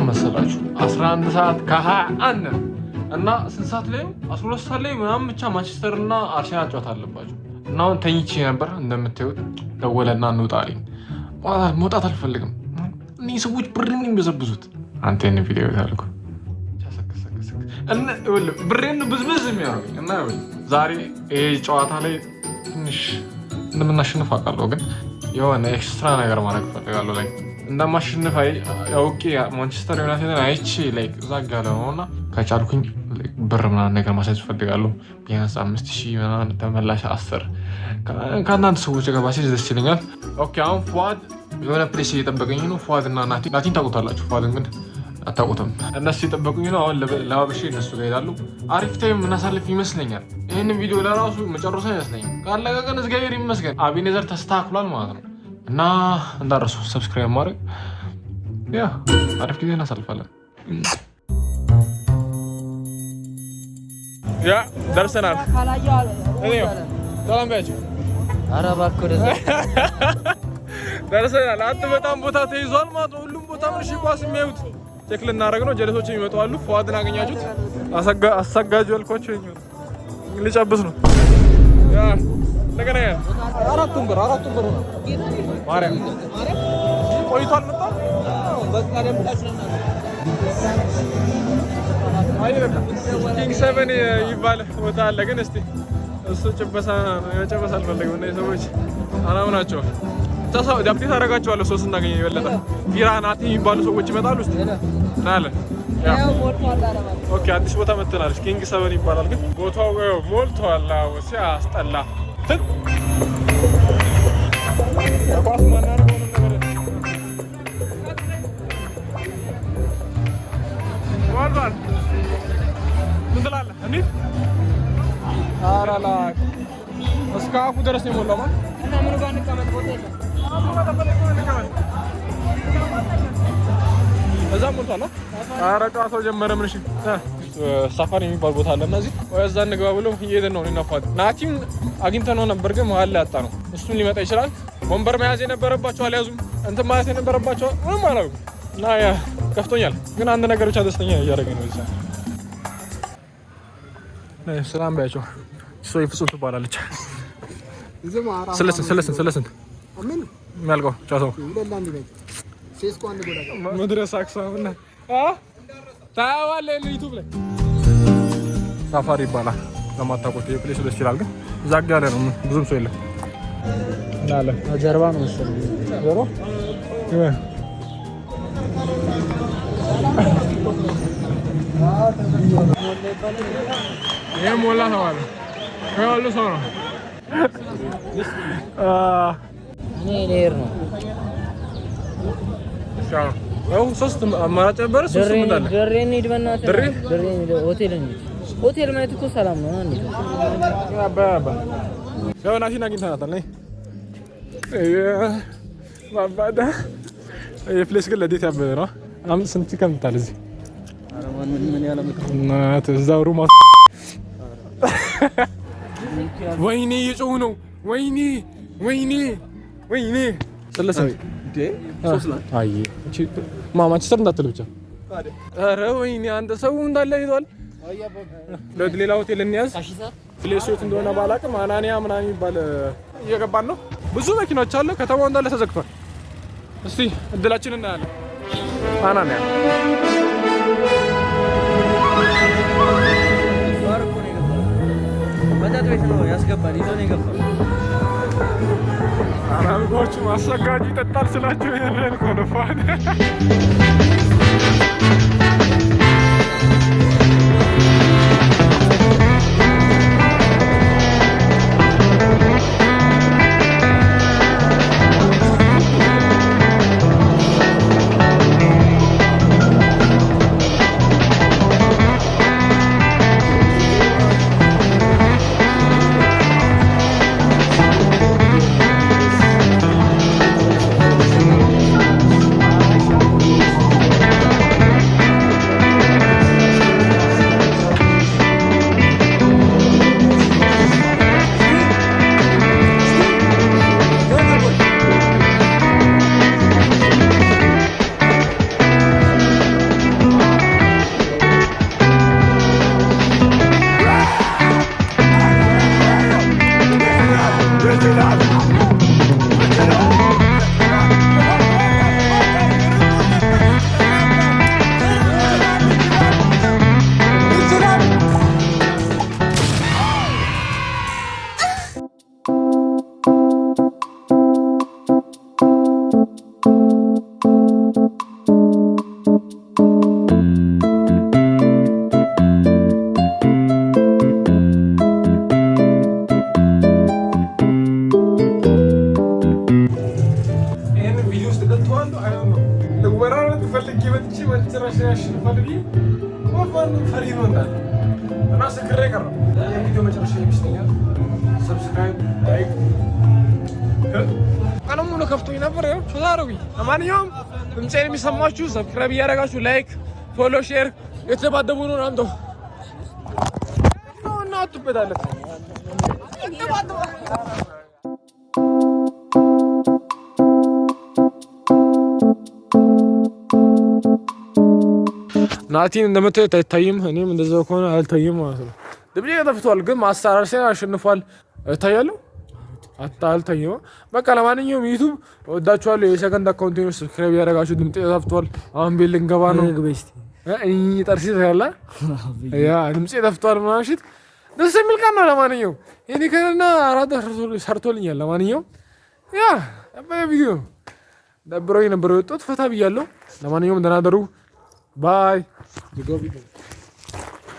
ሰዓት መሰላችሁ? 11 ሰዓት ከ21 እና ስንት ሰዓት ላይ 12 ሰዓት ላይ ምናምን ብቻ ማንቸስተር እና አርሴናል ጨዋታ አለባቸው። እና አሁን ተኝቼ ነበር እንደምታዩት። ደወለና እንውጣ አለኝ። መውጣት አልፈልግም። እኒህ ሰዎች ብሬን የሚበዘብዙት። አንተ ይህን ቪዲዮ ታልኩ ብሬን ብዝብዝ የሚያደርጉኝ እና ዛሬ ይሄ ጨዋታ ላይ ትንሽ እንደምናሸንፍ አውቃለሁ፣ ግን የሆነ ኤክስትራ ነገር ማድረግ እፈልጋለሁ። ላይ እንደማሸንፍ አውቄ ማንቸስተር ዩናይትድን አይቼ እዛ ጋር ነው እና ከቻልኩኝ ብር ምናምን ነገር ማሳየት እፈልጋለሁ። ቢያንስ 5000 ምናምን ተመላሽ 10 ከአንዳንድ ሰዎች ጋር ባሴጅ ደስ ይለኛል። ኦኬ አሁን ፉአድ የሆነ ፕሌስ እየጠበቀኝ ነው። ፉአድ እና ናቲን ታውቁታላችሁ። ፉአድን ግን አታውቁትም። እነሱ የጠበቁኝ ነው። አሁን ለባብሼ እነሱ ጋር ሄዳሉ። አሪፍ ታይም እናሳልፍ ይመስለኛል። ይህንን ቪዲዮ ለራሱ መጨረሻ ይመስለኛል። ካለቀ ግን እግዚአብሔር ይመስገን አቤኔዘር ተስተካክሏል ማለት ነው። እና እንዳረሱ ሰብስክራይብ ማድረግ ያ አሪፍ ጊዜ እናሳልፋለን። ያ ደርሰናል። ሰላም ባያችሁ። ኧረ እባክህ ደርሰናል። አንተ በጣም ቦታ ተይዟል ማለት ነው። ሁሉም ቦታ ምን ኳስ የሚያዩት ቼክ ልናደርግ ነው። ጀለሶች የሚመጡ አሉ። ፉአድን አገኛችሁት? አሰጋጁ ያልኳቸው ልጨብስ ነው። ያ እንደገና አራቱም ብር ነው ማርያም ቆይቷል። መጣ በቃ ኪንግ 7 ይባል ቦታ አለ። ግን እስቲ እሱ መጨበስ አልፈለግም። እነዚህ ሰዎች አላም ናቸው። ዳፕቴት አደርጋቸዋለሁ። ሰው ስናገኝ የበለጠ ፊራ ናቲ የሚባሉ ሰዎች ይመጣሉ። እስቲ እናያለን። ኦኬ አዲስ ቦታ መጥተናል። ኪንግ 7 ይባላል። ግን ቦታው ሞልቷል። ሲያስጠላ ኳስ ማናረገው ነገር ዋልባል ምን ትላለህ? እንዴት አራላክ እስከ አፉ ድረስ ነው የሞላው ማለት እና ምን ጋር እንቀመጥ? ቦታ የለም። እዛ ሞልቷል። ኧረ ጨዋታው ጀመረ። ምን እሺ ሳፋሪ የሚባል ቦታ አለ እና እዚህ ወደዛ እንግባ ብሎ እየሄድን ነው። እናፋት ናቲም አግኝተነው ነበር፣ ግን መሀል ላይ አጣ ነው። እሱም ሊመጣ ይችላል። ወንበር መያዝ የነበረባቸው አልያዙም። እንትን ማለት የነበረባቸው ምንም አላሉም። እና ያ ከፍቶኛል፣ ግን አንድ ነገር ብቻ ደስተኛ እያደረገኝ ነው። እዛ ሰላም ባያቸው። እሱ ይፍጹም ትባላለች። ስለስንት የሚያልቀው ጨዋታው መድረስ አክሳምና ታያዋለህ። ዩቱብ ላይ ሳፋሪ ይባላል። ለማታውቁት የፕሌስ ደስ ይላል፣ ግን ዛግ ያለ ነው። ብዙም ሰው የለም። እናለ ጀርባ ነው መሰለኝ። ጀርባ ይሄ ሞላ ተባለ። ሁሉ ሰው ነው። እኔ ሌር ነው። ያው ሶስት አማራጭ ነበር። ሶስት እንዳለ ድሬ እንሂድ፣ በእናትህ ድሬ እንሂድ። ሆቴል ማየት እኮ ሰላም ነው። እንሂድ አባ ያው ናቲን አግኝተናታል። ነይ ባባዳ የፕሌስ ግን ለዴት ያበደ ነው። ስንት ይከምታል እዚህ? ኧረ ምን ያለ እናት እዛው ሩማ። ወይኔ እየጮሁ ነው። ወይኔ ስለሰው ማንቸስተር እንዳትል ብቻ። ኧረ ወይኔ አንተ ሰው እንዳለ ሄዷል። ሌላ ሆቴል እንያዝ። ፕሌስ የት እንደሆነ ባላቅም አናንያ ምናምን የሚባል እየገባን ነው። ብዙ መኪናዎች አሉ። ከተማው እንዳለ ተዘግቷል። እስቲ እድላችን እናያለን። አናንያ መጠጥ ቤት ነው ያስገባል። ይዞ ነው የገባው። አራምጎቹ ማሰጋጅ ይጠጣል ስላቸው ያለን ኮነፋን ልወራረጥ ፈልጌ መጥቼ መጨረሻ ያሸንፋል ብዬ ወፋን ፈሪ ነው እንዳለ እና ስክሬ ቀረው። የቪዲዮ መጨረሻ ይመስለኛል። ሰብስክራይብ ላይክ ቀለም ሙሉ ከፍቶኝ ነበር። ያው ተዛረጉ። ለማንኛውም ድምጼን የሚሰማችሁ ሰብስክራይብ እያደረጋችሁ ላይክ፣ ፎሎ፣ ሼር የተባደቡ ነው አንተ እና አትበዳለ ናቲን እንደምታዩት አይታይም። እኔም እንደዛው ከሆነ አልታይም ማለት ነው። ድምጼ ተፍቷል፣ ግን ማስተራር ሲያ አሸንፏል። እታያለሁ አልታይም። በቃ ለማንኛውም ዩቲዩብ ወዳችኋለሁ። የሰከንድ አካውንት ነው። ሰብስክራይብ ያደረጋችሁ ድምጼ ተፍቷል። አሁን ቤት ልንገባ ነው። ጠርሲ ያለ ያ ድምጼ ተፍቷል ምናምን ሽት ደስ የሚል ቀን ነው። ለማንኛውም ይሄን ከነና አራዳ ሰርቶልኛል። ለማንኛውም ያ በቪዲዮ ደብሮኝ ነበር የወጣሁት። ፈታ ብያለሁ። ለማንኛውም ደህና ደሩ ባይ